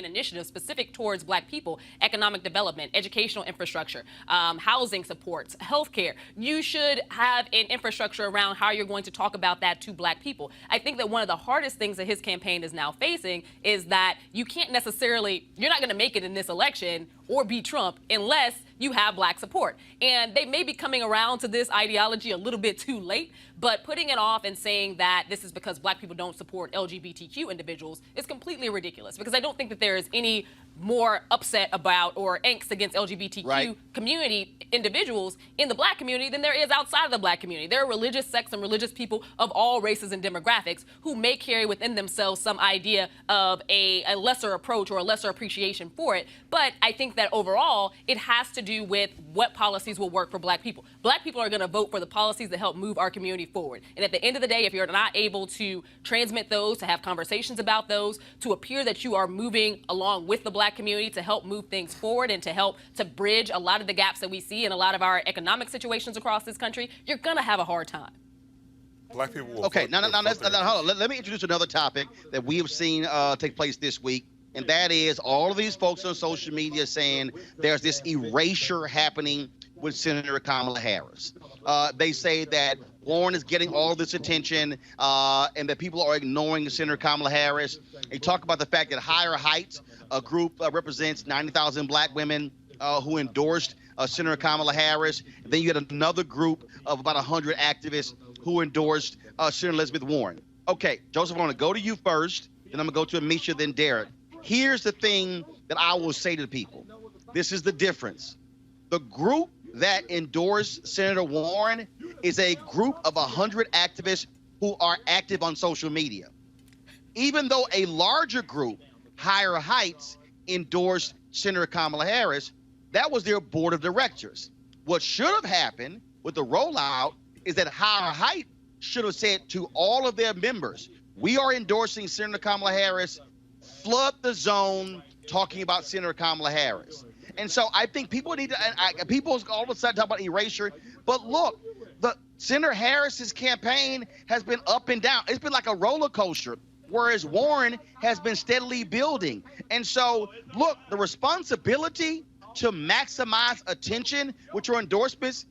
initiative specific towards black people, economic development, educational infrastructure, housing supports, healthcare, you should have an infrastructure around how you're going to talk about that to black people. I think that one of the hardest things that his campaign is now facing is that you're not going to make it in this election or beat Trump unless you have black support. And they may be coming around to this ideology a little bit too late, but putting it off and saying that this is because black people don't support LGBTQ individuals is completely ridiculous, because I don't think that there is any more upset about or angst against LGBTQ community individuals in the black community than there is outside of the black community. There are religious sects and religious people of all races and demographics who may carry within themselves some idea of a lesser approach or a lesser appreciation for it. But I think that overall, it has to do with what policies will work for black people. Black people are going to vote for the policies that help move our community forward. And at the end of the day, if you're not able to transmit those, to have conversations about those, to appear that you are moving along with the black community to help move things forward and to help to bridge a lot of the gaps that we see in a lot of our economic situations across this country, you're going to have a hard time. Black people will Okay, vote, now hold on. Let me introduce another topic that we have seen take place this week. And that is all of these folks on social media saying there's this erasure happening with Senator Kamala Harris. They say that Warren is getting all this attention and that people are ignoring Senator Kamala Harris. They talk about the fact that Higher Heights, a group represents 90,000 black women who endorsed Senator Kamala Harris. And then you had another group of about 100 activists who endorsed Senator Elizabeth Warren. Okay, Joseph, I want to go to you first, then I'm going to go to Amisha, then Derek. Here's the thing that I will say to the people. This is the difference. The group that endorsed Senator Warren is a group of 100 activists who are active on social media. Even though a larger group, Higher Heights, endorsed Senator Kamala Harris, that was their board of directors. What should have happened with the rollout is that Higher Heights should have said to all of their members, we are endorsing Senator Kamala Harris, flood the zone talking about Senator Kamala Harris. And so I think people need to, people all of a sudden talk about erasure, but look, Senator Harris's campaign has been up and down. It's been like a roller coaster, whereas Warren has been steadily building. And so, look, the responsibility to maximize attention with your endorsements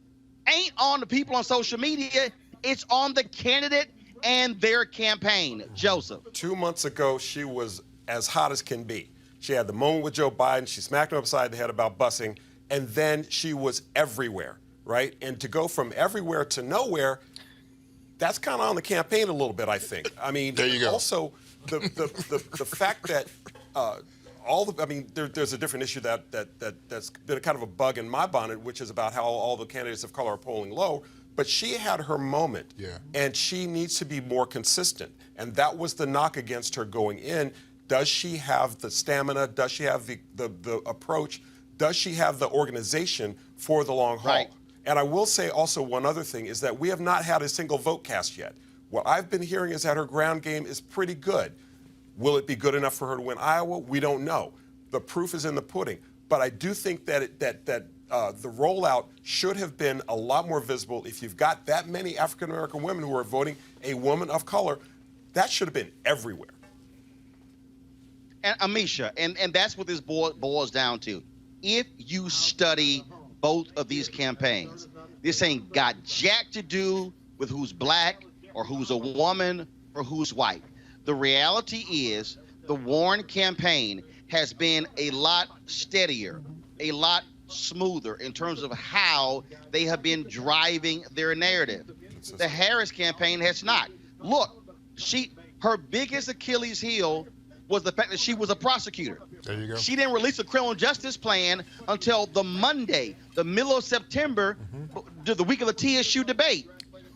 ain't on the people on social media. It's on the candidate and their campaign. Joseph. 2 months ago, she was as hot as can be. She had the moment with Joe Biden. She smacked him upside the head about busing. And then she was everywhere, right? And to go from everywhere to nowhere, that's kind of on the campaign a little bit, I think. I mean, there you go. Also, the fact that there's a different issue that's been kind of a bug in my bonnet, which is about how all the candidates of color are polling low. But she had her moment, and she needs to be more consistent. And that was the knock against her going in. Does she have the stamina? Does she have the approach? Does she have the organization for the long haul? Right. And I will say also one other thing is that we have not had a single vote cast yet. What I've been hearing is that her ground game is pretty good. Will it be good enough for her to win Iowa? We don't know. The proof is in the pudding. But I do think that the rollout should have been a lot more visible. If you've got that many African-American women who are voting a woman of color, that should have been everywhere. And Amisha, and that's what this boils down to. If you study both of these campaigns, this ain't got jack to do with who's black or who's a woman or who's white. The reality is the Warren campaign has been a lot steadier, a lot smoother in terms of how they have been driving their narrative. The Harris campaign has not. Look, her biggest Achilles heel was the fact that she was a prosecutor. There you go. She didn't release a criminal justice plan until the Monday, the middle of September, the week of the TSU debate.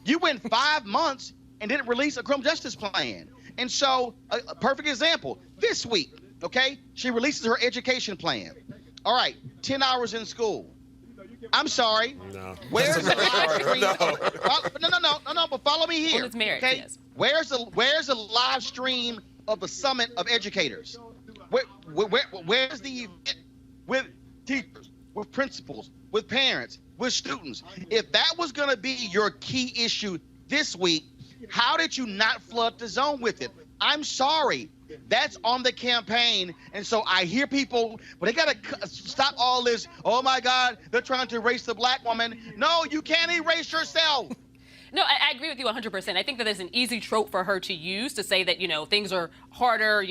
You went 5 months and didn't release a criminal justice plan. And so, a perfect example, this week, okay, she releases her education plan. All right, 10 hours in school. I'm sorry. No. Where's the live stream? No, but follow me here. Well, it's marriage, okay? yes. Where's the live stream of the Summit of Educators? Where's the event with teachers, with principals, with parents, with students? If that was going to be your key issue this week, how did you not flood the zone with it? I'm sorry. That's on the campaign. And so I hear people, but they got to stop all this. Oh, my God, they're trying to erase the black woman. No, you can't erase yourself. No, I agree with you 100%. I think that there's an easy trope for her to use to say that, things are harder,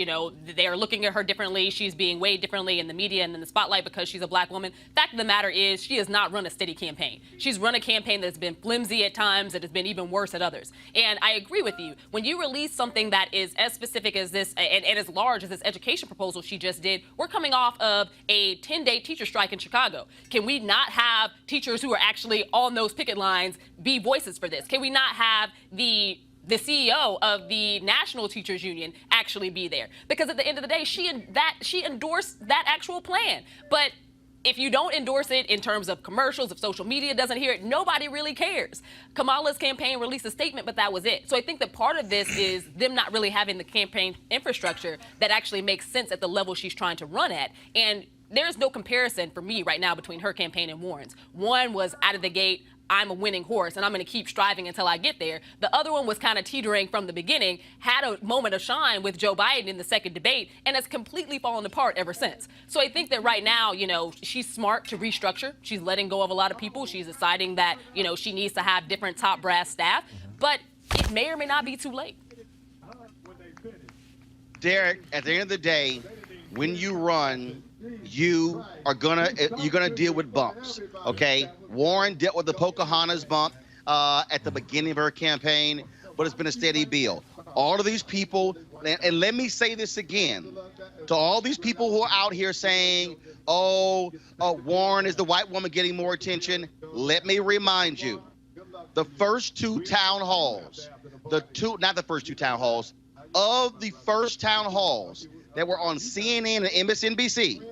they are looking at her differently. She's being weighed differently in the media and in the spotlight because she's a black woman. Fact of the matter is she has not run a steady campaign. She's run a campaign that's been flimsy at times, that has been even worse at others. And I agree with you. When you release something that is as specific as this and as large as this education proposal she just did, we're coming off of a 10-day teacher strike in Chicago. Can we not have teachers who are actually on those picket lines be voices for this? Can we not have the CEO of the National Teachers Union actually be there? Because at the end of the day, she endorsed that actual plan. But if you don't endorse it in terms of commercials, if social media doesn't hear it, nobody really cares. Kamala's campaign released a statement, but that was it. So I think that part of this is them not really having the campaign infrastructure that actually makes sense at the level she's trying to run at. And there's no comparison for me right now between her campaign and Warren's. One was out of the gate, I'm a winning horse and I'm going to keep striving until I get there. The other one was kind of teetering from the beginning, had a moment of shine with Joe Biden in the second debate, and has completely fallen apart ever since. So I think that right now, she's smart to restructure. She's letting go of a lot of people. She's deciding that, she needs to have different top brass staff, but it may or may not be too late. Derek, at the end of the day, when you run, you're gonna deal with bumps, okay? Warren dealt with the Pocahontas bump at the beginning of her campaign, but it's been a steady build. All of these people, and let me say this again, to all these people who are out here saying, Warren is the white woman getting more attention, let me remind you, the first two town halls, not the first two town halls, of the first town halls that were on CNN and MSNBC,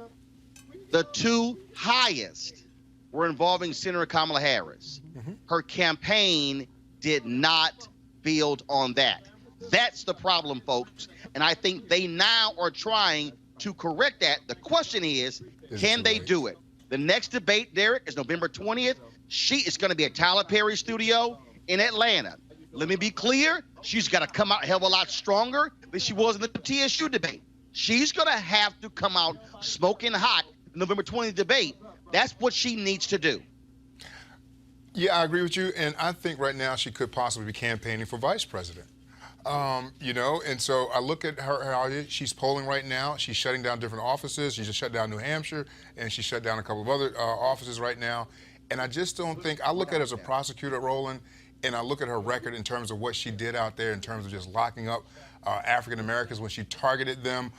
the two highest were involving Senator Kamala Harris. Her campaign did not build on that. That's the problem, folks. And I think they now are trying to correct that. The question is, can they do it? The next debate, Derek, is November 20th. She is going to be at Tyler Perry Studio in Atlanta. Let me be clear. She's got to come out a hell of a lot stronger than she was in the TSU debate. She's going to have to come out smoking hot in November 20th debate. That's what she needs to do. Yeah, I agree with you. And I think right now she could possibly be campaigning for vice president. And so I look at her, how she's polling right now. She's shutting down different offices. She just shut down New Hampshire, and she shut down a couple of other offices right now. And I just don't think, I look at her as a prosecutor, Roland, and I look at her record in terms of what she did out there in terms of just locking up African Americans when she targeted them,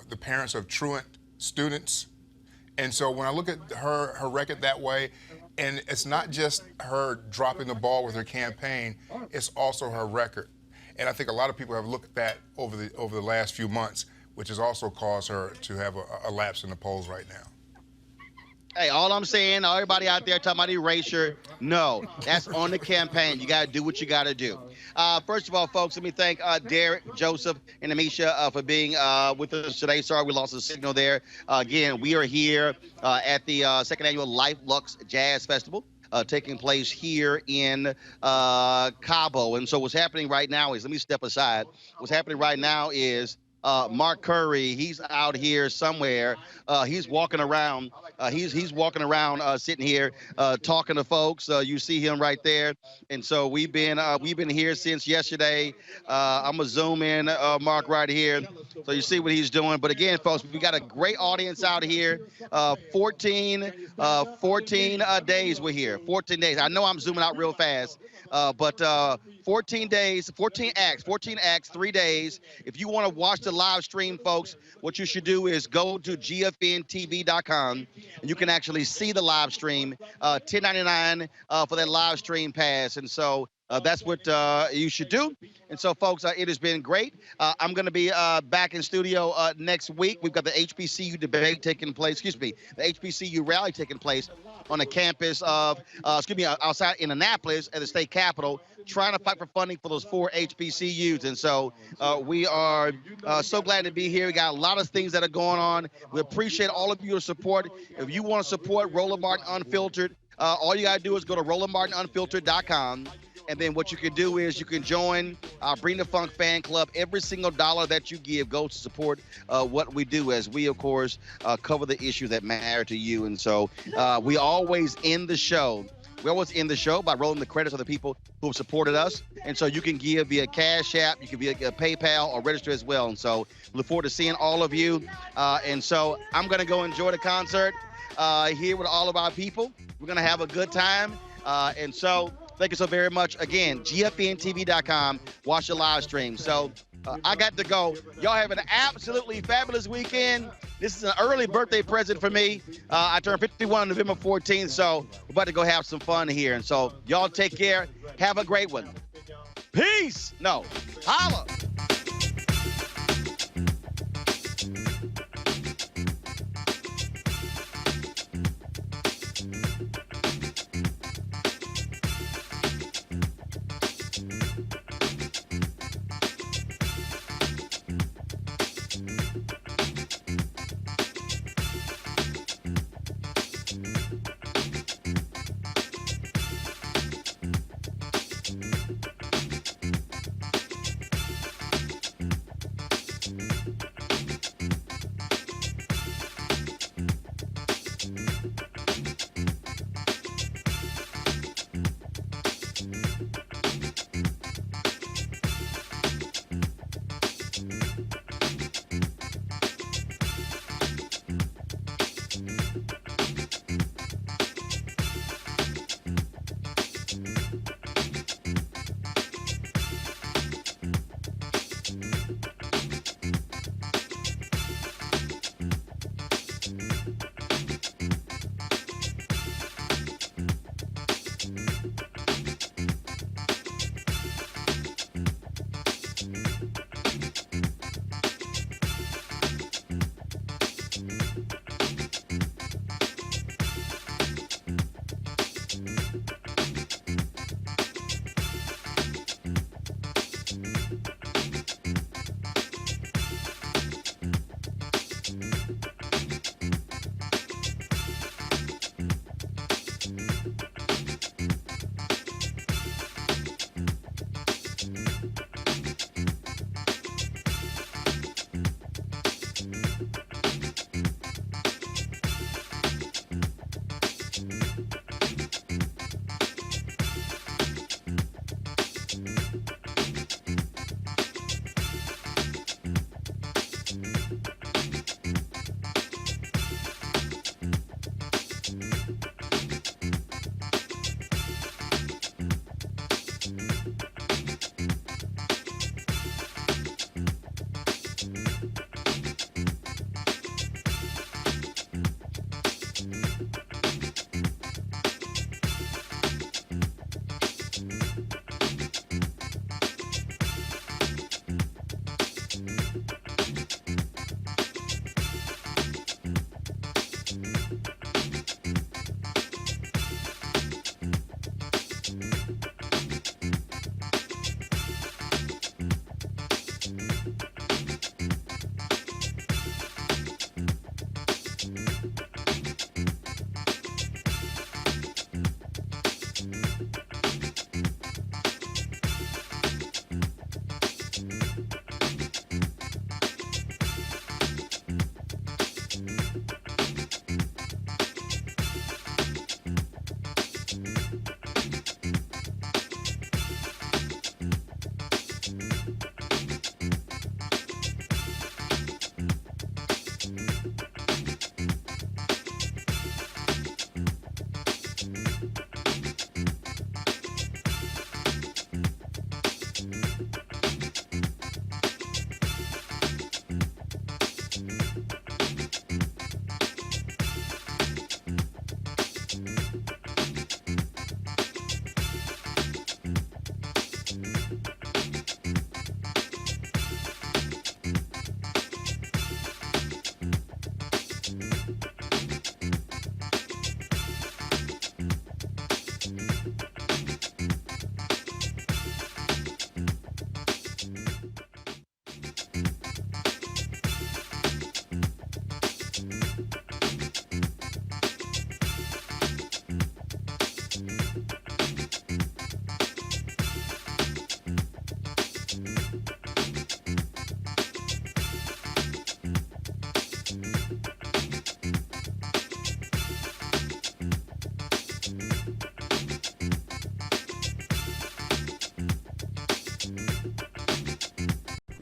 the parents of truant students. And so when I look at her record that way, and it's not just her dropping the ball with her campaign, it's also her record. And I think a lot of people have looked at that over the last few months, which has also caused her to have a lapse in the polls right now. Hey, all I'm saying, everybody out there talking about erasure, no, that's on the campaign. You got to do what you got to do. First of all, folks, let me thank Derek, Joseph, and Amisha for being with us today. Sorry we lost the signal there. Again, we are here at the second annual Luxe Jazz Festival taking place here in Cabo. And so what's happening right now is, let me step aside. What's happening right now is Mark Curry, he's out here somewhere. He's walking around. He's walking around, sitting here, talking to folks. You see him right there. And so we've been here since yesterday. I'm gonna zoom in, Mark, right here, so you see what he's doing. But again, folks, we got a great audience out here. 14 days we're here. 14 days. I know I'm zooming out real fast, but 14 days, 14 acts, 3 days. If you want to watch the live stream, folks, what you should do is go to gfntv.com, and you can actually see the live stream. $10.99 for that live stream pass, and so that's what you should do. And so, folks, it has been great. I'm going to be back in studio next week. We've got the HBCU debate taking place, the HBCU rally taking place on the campus of, outside in Annapolis at the state capitol, trying to fight for funding for those 4 HBCUs. And so we are so glad to be here. We got a lot of things that are going on. We appreciate all of your support. If you want to support Roland Martin Unfiltered, all you got to do is go to RolandMartinUnfiltered.com. And then what you can do is you can join our Bring the Funk fan club. Every single dollar that you give goes to support what we do, as we, of course, cover the issues that matter to you. And so we always end the show. We always end the show by rolling the credits of the people who have supported us. And so you can give via Cash App, you can via PayPal, or register as well. And so look forward to seeing all of you. And so I'm going to go enjoy the concert here with all of our people. We're going to have a good time. And so thank you so very much. Again, gfntv.com. Watch the live stream. So I got to go. Y'all have an absolutely fabulous weekend. This is an early birthday present for me. I turned 51 on November 14th, so we're about to go have some fun here. And so y'all take care. Have a great one. Peace. No. Holla.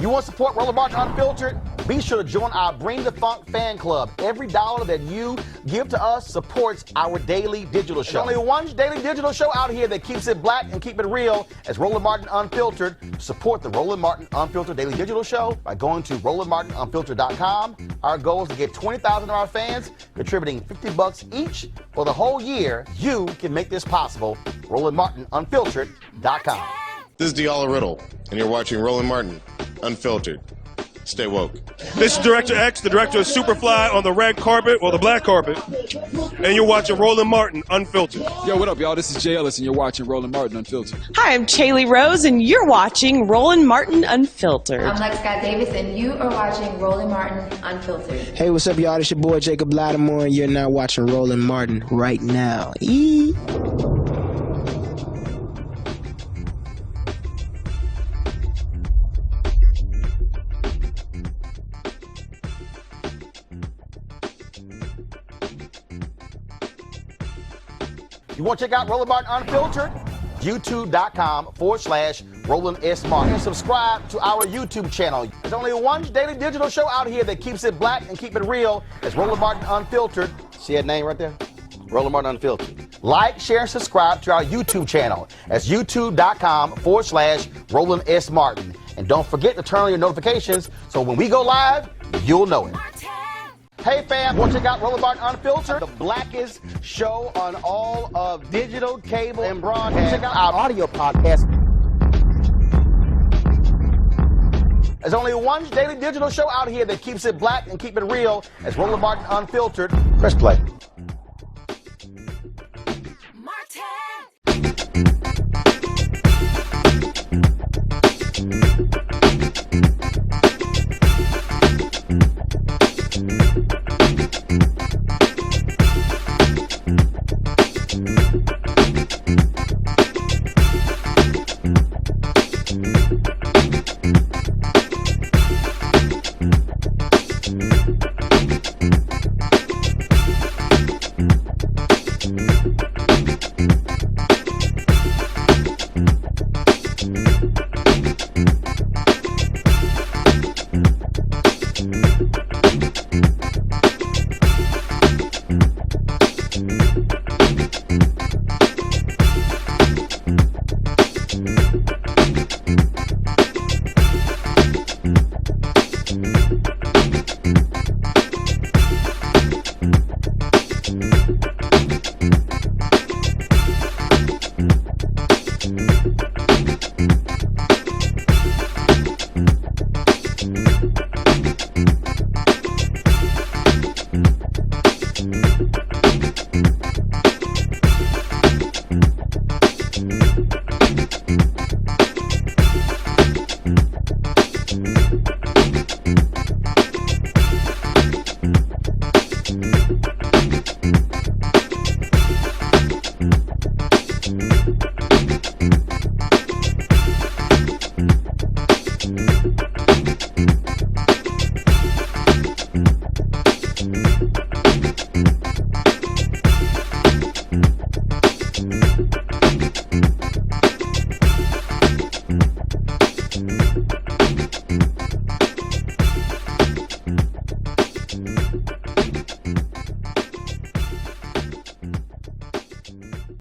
You want to support Roland Martin Unfiltered? Be sure to join our Bring the Funk fan club. Every dollar that you give to us supports our daily digital show. There's only one daily digital show out here that keeps it black and keep it real as Roland Martin Unfiltered. Support the Roland Martin Unfiltered daily digital show by going to RolandMartinUnfiltered.com. Our goal is to get 20,000 of our fans contributing $50 each for the whole year. You can make this possible. RolandMartinUnfiltered.com. This is Diala Riddle, and you're watching Roland Martin Unfiltered. Stay woke. This is Director X, the director of Superfly on the red carpet, or the black carpet, and you're watching Roland Martin Unfiltered. Yo, what up, y'all? This is Jay Ellis, and you're watching Roland Martin Unfiltered. Hi, I'm Chaley Rose, and you're watching Roland Martin Unfiltered. I'm Lex Scott Davis, and you are watching Roland Martin Unfiltered. Hey, what's up, y'all? It's your boy Jacob Lattimore, and you're now watching Roland Martin right now. You want to check out Roland Martin Unfiltered? YouTube.com/Roland S. Martin. And subscribe to our YouTube channel. There's only one daily digital show out here that keeps it black and keep it real. It's Roland Martin Unfiltered. See that name right there? Roland Martin Unfiltered. Like, share, and subscribe to our YouTube channel. That's YouTube.com/Roland S. Martin. And don't forget to turn on your notifications so when we go live, you'll know it. Hey fam, want to check out Roland Martin Unfiltered, the blackest show on all of digital, cable, and broadcast. Check out our audio podcast. There's only one daily digital show out here that keeps it black and keep it real. It's Roland Martin Unfiltered. Press play.